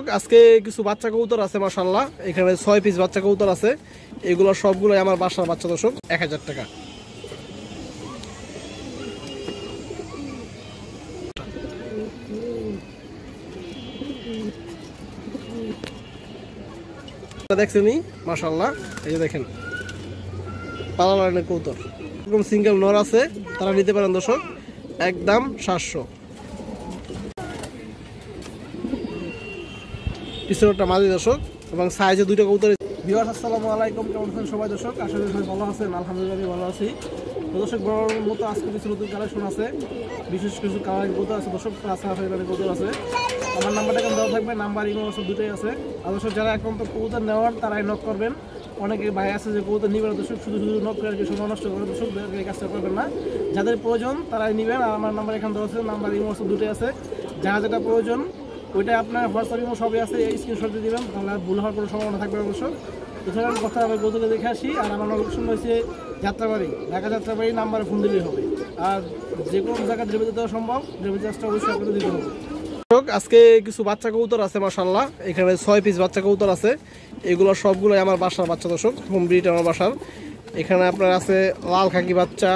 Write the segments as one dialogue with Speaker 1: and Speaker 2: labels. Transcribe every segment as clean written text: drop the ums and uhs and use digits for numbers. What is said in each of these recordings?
Speaker 1: দর্শক আজকে কিছু বাচ্চা কবুতর আছে মাশাআল্লাহ, এখানে 6 পিস বাচ্চা কবুতর আছে। এগুলো সবগুলোই আমার বাসার বাচ্চা দর্শক, 1000 টাকা। দেখছেন মাশাআল্লাহ, এই যে দেখেন পালা লাইনের কবুতর, এরকম সিঙ্গেল নর আছে, তারা নিতে পারেন দর্শক, একদম 700। পিছনেরটা মাদি দর্শক এবং সাইজে দুইটা কবুতর। ভিউয়ার্স আসসালামু আলাইকুম, কেমন আছেন সবাই দর্শক? আশা করি সবাই ভালো আছেন, আলহামদুলিল্লাহ আমি ভালো আছি। তো দর্শক বড় মতো আজকে কিছু নতুন কালেকশন আছে, বিশেষ কিছু কালারের কবুতর আছে দর্শক, কবুতর আছে। আমার নাম্বারটা এখন দেওয়া থাকবে, নাম্বার ইমো আছে, দুটোই আছে। আর দর্শক যারা এখন তো কবুতর নেওয়ার তারাই নক করবেন। অনেকে ভাই আছে যে কবুতর নিবেন দর্শক, শুধু শুধু নক করে আর কি সময় নষ্ট করে দর্শক, এই কাজটা করবেন না। যাদের প্রয়োজন তারাই নেবেন। আর আমার নাম্বার এখানে দেওয়া আছে, নাম্বার ইমো আছে, দুটোই আছে। যারা যেটা প্রয়োজন ওইটা আপনার হোয়াটসঅ্যাপ ইমো সবই আছে, এই স্ক্রিনশট দিয়ে দেবেন, তাহলে ভুল হওয়ার কোনো সম্ভাবনা থাকবে অবশ্য। এছাড়া কথা আমি কবুতরকে দেখে আসি। আর আমার লোকেশন হয়েছে যাত্রাবাড়ি, ঢাকা যাত্রাবাড়ি, নাম্বারে ফোন দিলেই হবে। আর যে কোনো জায়গায় ডেলিভারি দেওয়া সম্ভব, ডেলিভারি চার্জটা অবশ্যই আপনাদের দিতে হবে। আজকে কিছু বাচ্চা কবুতর আছে মাশাআল্লাহ, এখানে 6 পিস বাচ্চা কবুতর আছে। এগুলো সবগুলোই আমার বাসার বাচ্চা দর্শক, হোম ব্রিড আমার বাসার। এখানে আপনার আছে লাল খাকি বাচ্চা,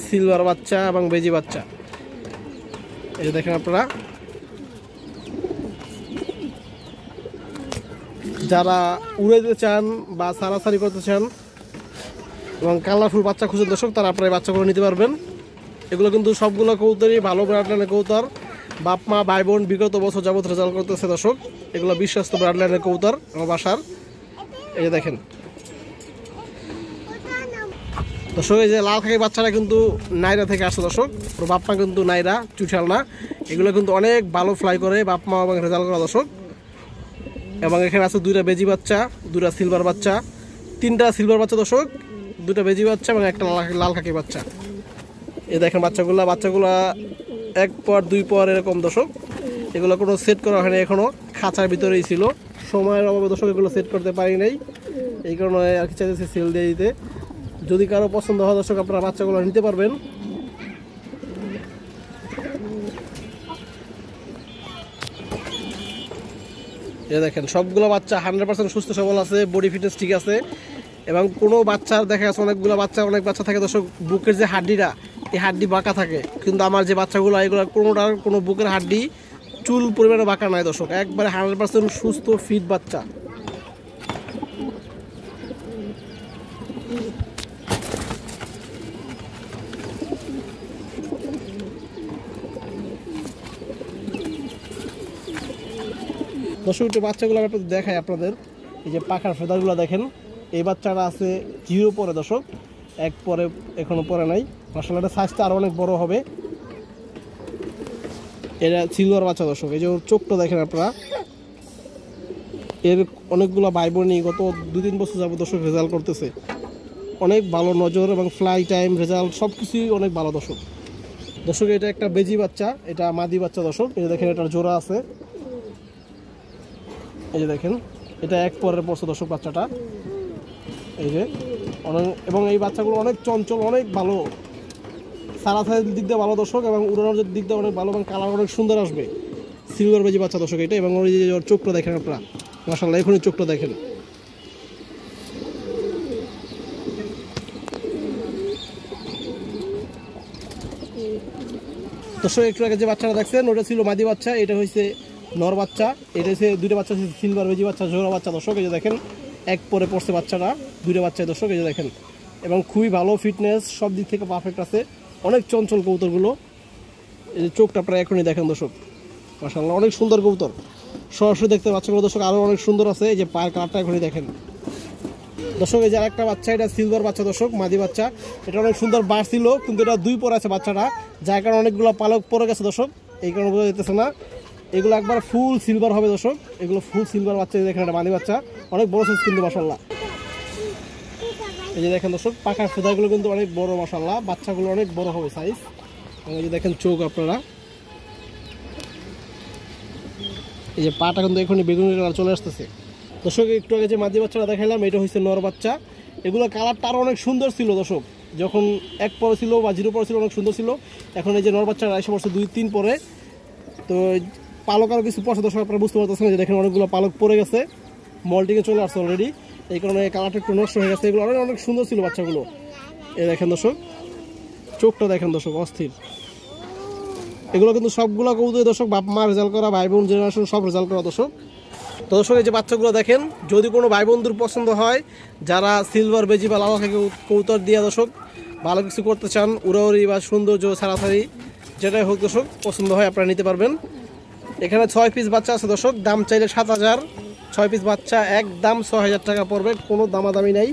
Speaker 1: সিলভার বাচ্চা এবং বেজি বাচ্চা। এই যে দেখেন আপনারা, যারা উড়ে দিতে চান বা সারাসারি করতে চান এবং কালারফুল বাচ্চা খুঁজে দর্শক, তারা আপনার এই বাচ্চাগুলো নিতে পারবেন। এগুলো কিন্তু সবগুলো কবুতরই ভালো ব্রাডলাইনের কবুতর, বাপ মা ভাই বোন বিগত বছর যাবত রেজাল্ট করতেছে দর্শক। এগুলো বিশ্বস্ত ব্রাডলাইনের কবুতর আমার বাসার। এই যে দেখেন দর্শক, এই যে লাল খাকি বাচ্চারা কিন্তু নাইরা থেকে আসছে দর্শক, ওর বাপ মা কিন্তু নাইরা, চুঠাল না। এগুলো কিন্তু অনেক ভালো ফ্লাই করে বাপ মা এবং রেজাল্ট করা দর্শক। এবং এখানে আছে দুইটা বেজি বাচ্চা, দুইটা সিলভার বাচ্চা, তিনটা সিলভার বাচ্চা দর্শক, দুটা বেজি বাচ্চা এবং একটা লাল খাকি বাচ্চা। এই দেখেন বাচ্চাগুলা 1 পর 2 পর এরকম দর্শক। এগুলো কোনো সেট করা হয়নি এখনো, খাঁচার ভিতরেই ছিল। সময়ের অভাবে দর্শক এগুলো সেট করতে পারি নাই, এই কারণে আর কি চাইতেছে সেল দিয়ে দিতে। যদি কারো পছন্দ হয় দর্শক, আপনারা বাচ্চাগুলো নিতে পারবেন। এই দেখেন সবগুলো বাচ্চা 100% সুস্থ সবল আছে, বডি ফিটনেস ঠিক আছে। এবং কোনো বাচ্চার দেখা যাচ্ছে অনেক বাচ্চা থাকে দর্শক, বুকের যে হাড্ডিটা, এই হাড্ডি বাঁকা থাকে, কিন্তু আমার যে বাচ্চাগুলো এগুলো কোনোটার কোনো বুকের হাড্ডি চুল পরিমাণে বাঁকা নাই দর্শক, একবারে 100% সুস্থ ফিট বাচ্চা। দর্শক একটু বাচ্চাগুলো আমি আপনাদের দেখাই আপনাদের। এই যে পাখার ফেদারগুলো দেখেন, এই বাচ্চাটা আছে 0 পরে দর্শক, 1 পরে এখনো পরে নাই। মাশাআল্লাহ এটা সাইজটা আরও অনেক বড় হবে। এটা সিলভার বাচ্চা দর্শক, এই যে ওর চোখটা দেখেন আপনারা। এর অনেকগুলো ভাই বোনই গত 2-3 বছর যাবত দর্শক রেজাল্ট করতেছে, অনেক ভালো নজর এবং ফ্লাই টাইম রেজাল্ট সব কিছুই অনেক ভালো দর্শক। এটা একটা বেজি বাচ্চা, এটা মাদি বাচ্চা দর্শক। এই যে দেখেন এটার জোড়া আছে, এই যে দেখেন এটা 1 পরের পড়ছে দর্শক বাচ্চাটা। এই যে এবং এই বাচ্চাগুলো অনেক চঞ্চল, অনেক ভালো, সারাসারির দিক দিয়ে ভালো দর্শক, এবং উড়ানোর দিক দিয়ে অনেক ভালো, এবং কালার অনেক সুন্দর আসবে। সিলভার বেজি বাচ্চা দর্শক এটা। এবং ওর যে চোখটা দেখেন আপনারা, মাশাআল্লাহ এখনই চোখটা দেখেন। দর্শক একটু আগে যে বাচ্চাটা দেখছেন ওটা ছিল মাদি বাচ্চা, এটা হয়েছে নর বাচ্চা। এটা হচ্ছে দুইটা বাচ্চা, সিলভার বেজি বাচ্চা, জোড়া বাচ্চা দর্শক। এই যে দেখেন 1 পরে পড়ছে বাচ্চাটা, দুইটা বাচ্চা দর্শক। এই যে দেখেন, এবং খুবই ভালো ফিটনেস, সব দিক থেকে পারফেক্ট আছে, অনেক চঞ্চল কবুতরগুলো। এই যে চোখটা প্রায় এখনই দেখেন দর্শক, মাশাআল্লাহ অনেক সুন্দর কবুতর। সরাসরি দেখতে বাচ্চাগুলো দর্শক আরও অনেক সুন্দর আছে। এই যে পায়ের কালারটা এখনই দেখেন দর্শক। এই যে আরেকটা বাচ্চা, এটা সিলভার বাচ্চা দর্শক, মাদি বাচ্চা। এটা অনেক সুন্দর বার ছিল, কিন্তু এটা 2 পরে আছে বাচ্চাটা, যার কারণে অনেকগুলো পালক পরে গেছে দর্শক, এই কারণে বোঝা যেতেছে না। এগুলো একবার ফুল সিলভার হবে দর্শক, এগুলো ফুল সিলভার বাচ্চা। দেখেন এটা মাদি বাচ্চা, অনেক বড় সাইজ কিন্তু মাশাআল্লাহ। এই যে দেখেন দর্শক পাখার ফেদারগুলো কিন্তু অনেক বড় মাশাআল্লাহ, বাচ্চাগুলো অনেক বড় হবে সাইজ। এই যে দেখেন চোখ আপনারা, এই যে পাটা কিন্তু এখনই বেগুনি কালার চলে আসতেছে দর্শক। একটু আগে যে মাদি বাচ্চাটা দেখাইলাম এটা হচ্ছে নর বাচ্চা। এগুলো কালারটা আরও অনেক সুন্দর ছিল দর্শক, যখন 1 পরে ছিল বা 0 পরে ছিল অনেক সুন্দর ছিল। এখন এই যে নর বাচ্চারা এসে পড়ছে 2-3 পরে, তো পালক আর কিছু পছন্দ দর্শক আপনারা বুঝতে পারতেছেন যে দেখেন অনেকগুলো পালক পড়ে গেছে, মল্টিংয়ে চলে আসছে অলরেডি, এই কারণে কালারটা একটু নষ্ট হয়ে গেছে। এগুলো অনেক সুন্দর ছিল বাচ্চাগুলো। এই দেখেন দর্শক, চোখটা দেখেন দর্শক, অস্থির। এগুলো কিন্তু সবগুলো কবুতর দর্শক বাপ মা রেজাল্ট করা, ভাই বোন জেনারেশন সব রেজাল্ট করা দর্শক। তো দর্শক এই যে বাচ্চাগুলো দেখেন, যদি কোনো ভাই বন্ধুর পছন্দ হয়, যারা সিলভার বেজি বা লাল থেকে কবুতর দিয়ে দর্শক ভালো কিছু করতে চান, উড়াউড়ি বা সৌন্দর্য ছাড়াছাড়ি যেটাই হোক দর্শক পছন্দ হয় আপনারা নিতে পারবেন। এখানে 6 পিস বাচ্চা আছে দর্শক, দাম চাইলে 7,000, 6 পিস বাচ্চা একদম 6,000 টাকা পড়বে, কোনো দামাদামি নেই।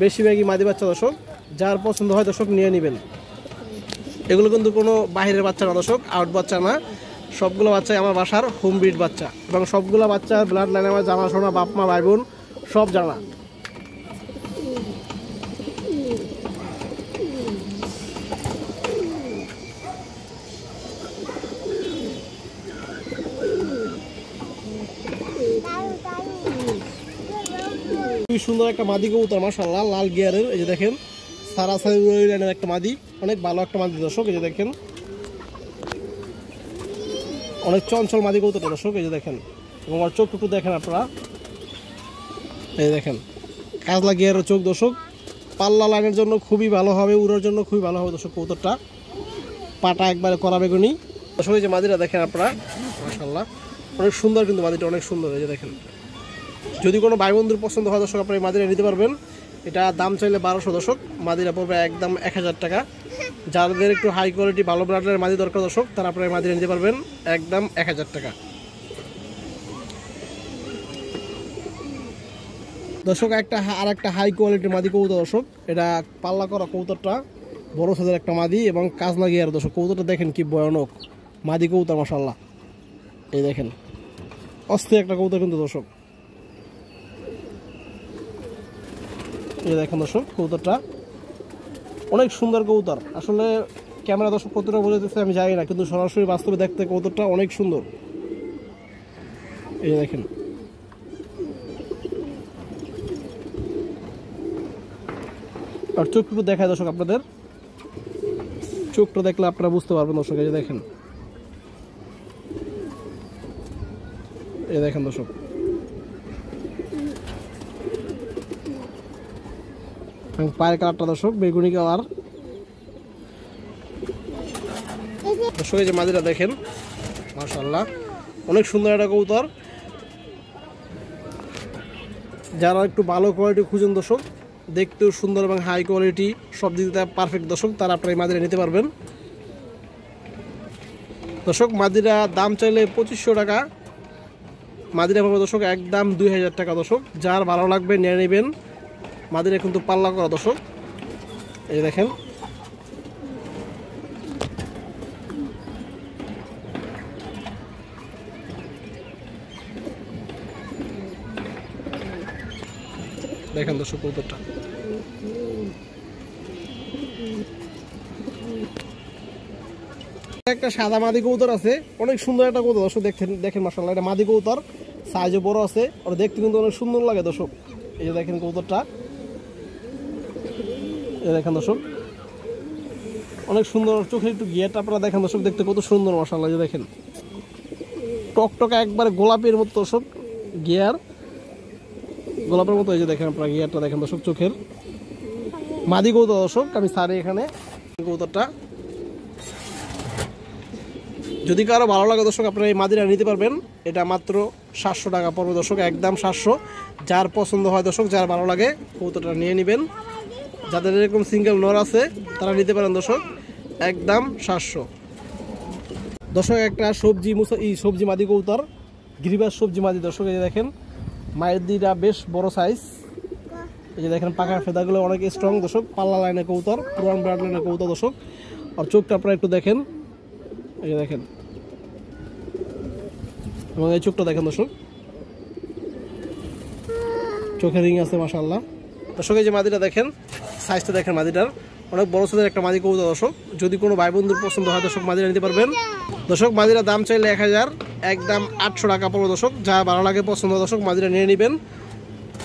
Speaker 1: বেশিরভাগই মাদি বাচ্চা দর্শক, যার পছন্দ হয় দর্শক নিয়ে নেবেন। এগুলো কিন্তু কোনো বাইরের বাচ্চা না দর্শক, আউট বাচ্চা না, সবগুলো বাচ্চাই আমার বাসার হোম ব্রিড বাচ্চা, এবং সবগুলো বাচ্চার ব্লাড লাইনে আমার জানাশোনা, বাপ মা ভাই বোন সব জানা। খুবই সুন্দর একটা মাদি কবুতর মাশাআল্লাহ, লাল গিয়ারের। এই যে দেখেন সারাসারি লাইনের একটা মাদি, অনেক ভালো একটা মাদি দর্শক। এই যে দেখেন অনেক চঞ্চল মাদি কবুতরটা দর্শক। এই যে দেখেন, এবং আর চোখ টুকু দেখেন আপনারা, এই দেখেন কাজলা গিয়ারের চোখ দর্শক। পাল্লা লাইনের জন্য খুবই ভালো হবে, উড়ার জন্য খুবই ভালো হবে দর্শক কবুতরটা। পাটা একবারে করা বেগুনি দর্শক। এই যে মাদিটা দেখেন আপনারা, মাশাআল্লাহ অনেক সুন্দর, কিন্তু মাদিটা অনেক সুন্দর। এই যে দেখেন, যদি কোনো ভাই বন্ধুর পছন্দ হয় দর্শক আপনারা এই মাদিরা নিতে পারবেন। এটা দাম চাইলে 1200 দর্শক, মাদিরা পড়বে একদম 1000 টাকা। যাদের একটু হাই কোয়ালিটি ভালো ব্রান্ডের মাদি দরকার দর্শক, তারা আপনারা এই মাদিরা নিতে পারবেন একদম 1000 টাকা দর্শক। আর একটা হাই কোয়ালিটির মাদি কবুতর দর্শক, এটা পাল্লা করা কবুতরটা, বড় সাইজের একটা মাদি এবং কাজ লাগিয়ে আর দর্শক। কবুতরটা দেখেন কি ভয়ানক মাদি কবুতর মাশাআল্লাহ। এই দেখেন অস্থির একটা কবুতর কিন্তু দর্শক। এই দেখেন দর্শক, কবুতরটা অনেক সুন্দর কবুতর। আসলে ক্যামেরা দর্শক কতটা বোঝাতেছে আমি জানি না, কিন্তু সরাসরি বাস্তবে দেখতে কবুতরটা অনেক সুন্দর। এই দেখেন, আর চোখটুকু দেখায় দর্শক আপনাদের, চোখটা দেখলে আপনারা বুঝতে পারবেন দর্শক। এই যে দেখেন, এই দেখেন দর্শক, পায়ের কালারটা দর্শক বেগুনি কালার দর্শক। এই যে মাদিরা দেখেন মাশাআল্লাহ অনেক সুন্দর একটা কবুতর। যারা একটু ভালো কোয়ালিটি খুঁজেন দর্শক, দেখতেও সুন্দর এবং হাই কোয়ালিটি, সব দিক থেকে পারফেক্ট দর্শক, তারা আপনারা এই মাদিরা নিতে পারবেন দর্শক। মাদিরা দাম চাইলে 2500 টাকা, মাদিরা পাবে দর্শক একদম 2000 টাকা দর্শক। যার ভালো লাগবে নিয়ে নেবেন। মাদিরা কিন্তু পাল্লা করা দর্শক। এই দেখেন, দেখেন দর্শক কবুতরটা। একটা সাদা মাদি কবুতর আছে, অনেক সুন্দর একটা কবুতর দর্শক। দেখেন মাশাআল্লাহ, এটা মাদি কবুতর, সাইজে বড় আছে, আর দেখতে কিন্তু অনেক সুন্দর লাগে দর্শক। এই যে দেখেন কবুতরটা, এই দেখেন দর্শক অনেক সুন্দর। চোখের একটু গিয়ারটা আপনারা দেখেন দর্শক, দেখতে কত সুন্দর মাশাআল্লাহ। যে দেখেন টকটকা একবারে গোলাপের মতো দর্শক, গিয়ার গোলাপের মতো। এই যে দেখেন আপনারা গিয়ারটা দেখেন দর্শক, চোখের মাদি কবুতর দর্শক। আমি সারি এখানে কবুতরটা, যদি কারো ভালো লাগে দর্শক আপনারা এই মাদিরা নিতে পারবেন। এটা মাত্র 700 টাকা পড়বে দর্শক, একদম 700। যার পছন্দ হয় দর্শক, যার ভালো লাগে কবুতরটা নিয়ে নেবেন। যাদের এরকম সিঙ্গেল নর আছে তারা নিতে পারেন দর্শক, একদম 700 দর্শক। একটা সবজি মাদি কবুতর, গিরিবাস সবজি মাদি দর্শক। এই যে দেখেন মায়ের দিটা বেশ বড় সাইজ। এই যে দেখেন পাখার ফেদাগুলো অনেক স্ট্রং দর্শক, পাল্লা লাইনের কবুতর, পুরান ব্রান্ড লাইনের কবুতর দর্শক। আর চোখটা আপনারা একটু দেখেন, এই যে দেখেন, এবং এই চোখটা দেখেন দর্শক, চোখের রিং আছে মাশাআল্লাহ দর্শক। এই যে মাদিটা দেখেন, সাইজটা দেখেন মাদিটার, অনেক বড় সাইজের একটা মাদি কবুতর দর্শক। যদি কোনো ভাই বন্ধুর পছন্দ হয় দর্শক মাদিরা নিতে পারবেন দর্শক। মাদিরা দাম চাইলে 1000, একদম 800 টাকা পড়বে দর্শক। যা ভালো লাগে পছন্দ দর্শক মাদিরা নিয়ে নেবেন।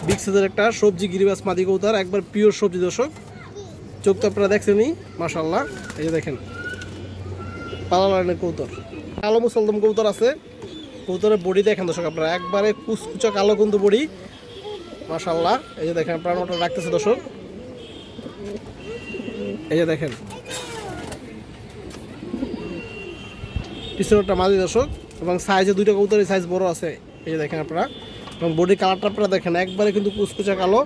Speaker 1: বিগ সাইজের একটা সবজি গিরিবাস মাদি কবুতর, একবার পিওর সবজি দর্শক। চোখ তো আপনারা দেখছেনই মাশাআল্লাহ। এই যে দেখেন পাল্লা লাইনের কবুতর। কালো মুসলদম কবুতর আছে। কবুতরের বডি দেখেন দর্শক আপনারা, একবারে কুচকুচা কালো কিন্তু বডি মাশাআল্লাহ। এই যে দেখেন আপনারা নটা রাখতেছে দর্শক, এই যে দেখেন পিছনেরটা মাঝি দর্শক, এবং সাইজে দুইটা কবুতরের সাইজ বড় আছে। এই যে দেখেন আপনারা, এবং বডি কালারটা আপনারা দেখেন একবারে কিন্তু কুচকুচা কালো,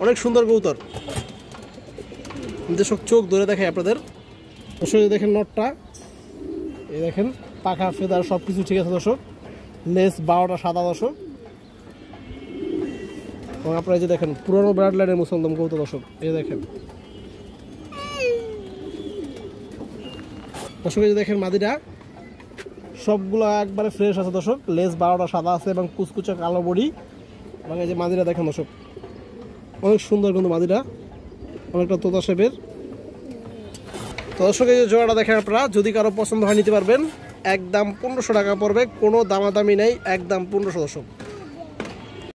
Speaker 1: অনেক সুন্দর কবুতর। দর্শক চোখ ধরে দেখে আপনাদের দর্শক, দেখেন নটটা, এই দেখেন পাখা ফেদার সব কিছু ঠিক আছে দর্শক, লেস 12টা সাদা দর্শক। এবং আপনারা এই যে দেখেন পুরোনো ব্লাড লাইনের মুসলদম কবুতর দর্শক, এই দেখেন দর্শক, এই যে দেখেন মাদিটা সবগুলো একবারে ফ্রেশ আছে দর্শক, লেস 12টা সাদা আছে এবং কুচকুচা কালো বডি। এবং এই যে মাদিটা দেখেন দর্শক, অনেক সুন্দর কিন্তু মাদিটা, অনেকটা তোতা শেপের। তো দর্শক এই যে জোড়াটা দেখেন আপনারা, যদি কারো পছন্দ হয় নিতে পারবেন, একদম 1500 টাকা পড়বে, কোনো দামাদামি নেই, একদম 1500 দর্শক।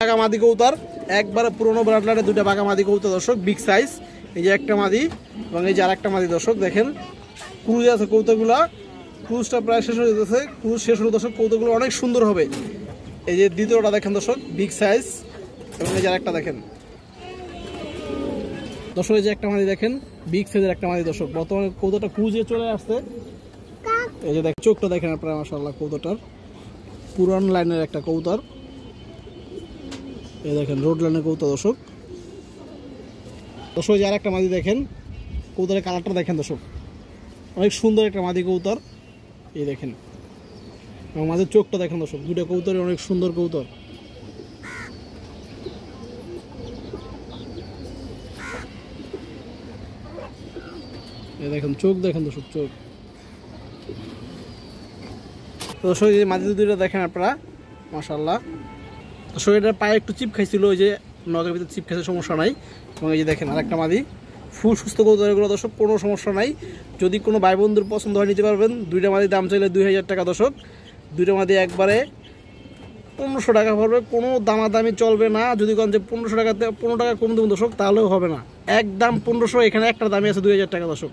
Speaker 1: বাঘা মাদি কবুতর, একবারে পুরোনো ব্লাড লাইনের দুইটা বাঘা মাদি কবুতর দর্শক, বিগ সাইজ। এই যে একটা মাদি এবং এই যে আরেকটা মাদি দর্শক, দেখেন ক্রুজ আছে কবুতরগুলা, ক্রুজটা প্রায় শেষ হয়ে যেতেছে, ক্রুজ শেষ হলে দর্শক কবুতরগুলো অনেক সুন্দর হবে। এই যে দ্বিতীয়টা দেখেন দর্শক, বিগ সাইজ, এবং এই যে আরেকটা দেখেন দর্শক, এই যে একটা মাদি দেখেন বিগ সাইজের একটা মাদি দর্শক, বর্তমানে কবুতরটা ক্রুজে চলে আসছে। এই যে দেখেন চোখটা দেখেন আপনারা মাশাআল্লাহ, কবুতরটার পুরান লাইনের একটা কবুতর। এই দেখেন রোড লাইনের কবুতর দর্শক। দর্শক যে আরেকটা মাদি দেখেন, কবুতরের কালারটা দেখেন দর্শক, অনেক সুন্দর একটা মাদি কবুতর। এই দেখেন, এবং মাঝের চোখটা দেখেন দর্শক, দুটো কবুতরের অনেক সুন্দর কবুতর। এই দেখেন চোখ দেখেন দর্শক, চোখ। দর্শক এই মাঝে দুইটা দেখেন আপনারা মাশাআল্লাহ। দর্শক এটার পায়ে একটু চিপ খাইছিল, ওই যে নখের ভিতরে চিপ খাইছে, সমস্যা নাই। এবং এই যে দেখেন আরেকটা মাদি, ফুল সুস্থ কবুতর এগুলো দর্শক, কোনো সমস্যা নাই। যদি কোনো ভাই বন্ধুর পছন্দ হয় নিতে পারবেন। দুইটা মাদি দাম চাইলে 2000 টাকা দর্শক, দুইটা মাদি একবারে 1500 টাকা পড়বে, কোনো দামাদামি চলবে না। যদি কোন যে 1500 টাকাতে 15 টাকা কম দেবেন দর্শক, তাহলেও হবে না, একদম 1500। এখানে একটা দামই আছে 2000 টাকা দর্শক,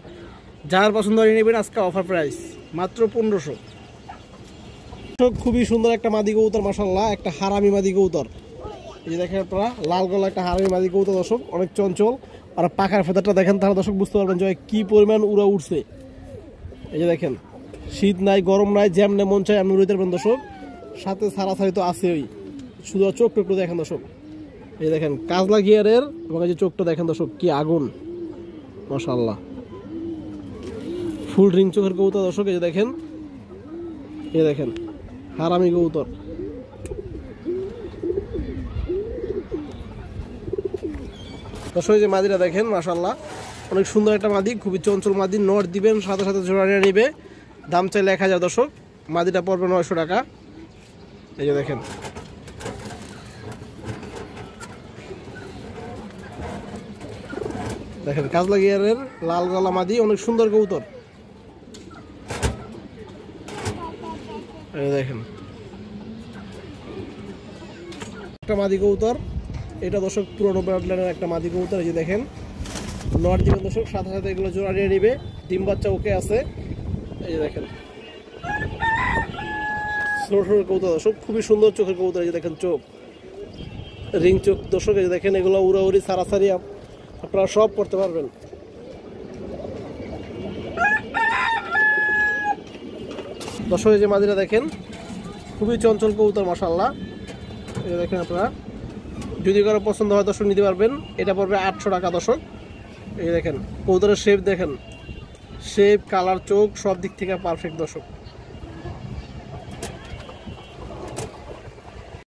Speaker 1: যার পছন্দ হয় নেবেন, আজকে অফার প্রাইস মাত্র 1500। খুবই সুন্দর একটা মাদি কবুতর মাশাআল্লাহ, একটা হারামি মাদি কবুতর। এই যে দেখেন আপনারা লাল গলা একটা হারামি মাদি কবুতর দর্শক, অনেক চঞ্চল। আর পাখার ফেদারটা দেখেন, তাহলে দর্শক বুঝতে পারবেন যে কি পরিমাণ উড়া উঠছে। এই যে দেখেন শীত নাই গরম নাই, যেমনে মন চায় এমন উড়িতে পারবেন দর্শক, সাথে সারাসারি তো আছে। ওই শুধু চোখটা একটু দেখেন দর্শক, এই দেখেন কাজলা গিয়ারের, এবং এই যে চোখটা দেখেন দর্শক, কি আগুন মাশাআল্লাহ, ফুল রিং চোখের কবুতর দর্শক। এই যে দেখেন, এই দেখেন হারামি কবুতর। দর্শক যে মাদিটা দেখেন মাশাআল্লাহ, অনেক সুন্দর একটা মাদি, খুবই চঞ্চল মাদি। নট দিবেন সাথে সাথে জোড়া নিয়ে নিবে, দাম চাইলে 1000 দর্শক, মাদিটা পড়বে 900 টাকা। এই যে দেখেন দেখেন কাজলা গিয়ারের লাল গলা মাদি, অনেক সুন্দর কবুতর। এই দেখেন একটা মাদি কবুতর, এটা দর্শক পুরোনো ব্লাডলাইনের একটা মাদি কবুতর। এই যে দেখেন নট দিবেন দর্শক, সাথে সাথে এগুলো জোড়া নিয়ে নিবে, ডিম বাচ্চা ওকে আছে। এই যে দেখেন ছোট ছোট কবুতর দর্শক, খুবই সুন্দর চোখের কবুতর। এই যে দেখেন চোখ, রিং চোখ দর্শক। এই যে দেখেন এগুলো উড়াউড়ি সারাসারি আপনারা সব করতে পারবেন। দর্শক এই যে মাদিরা দেখেন, খুবই চঞ্চল কবুতর মাশাআল্লাহ। এই দেখেন আপনারা যদি কারো পছন্দ হয় দর্শক নিতে পারবেন, এটা পড়বে 800 টাকা দর্শক। এই দেখেন কবুতরের শেপ দেখেন, শেপ কালার চোখ সব দিক থেকে পারফেক্ট দর্শক।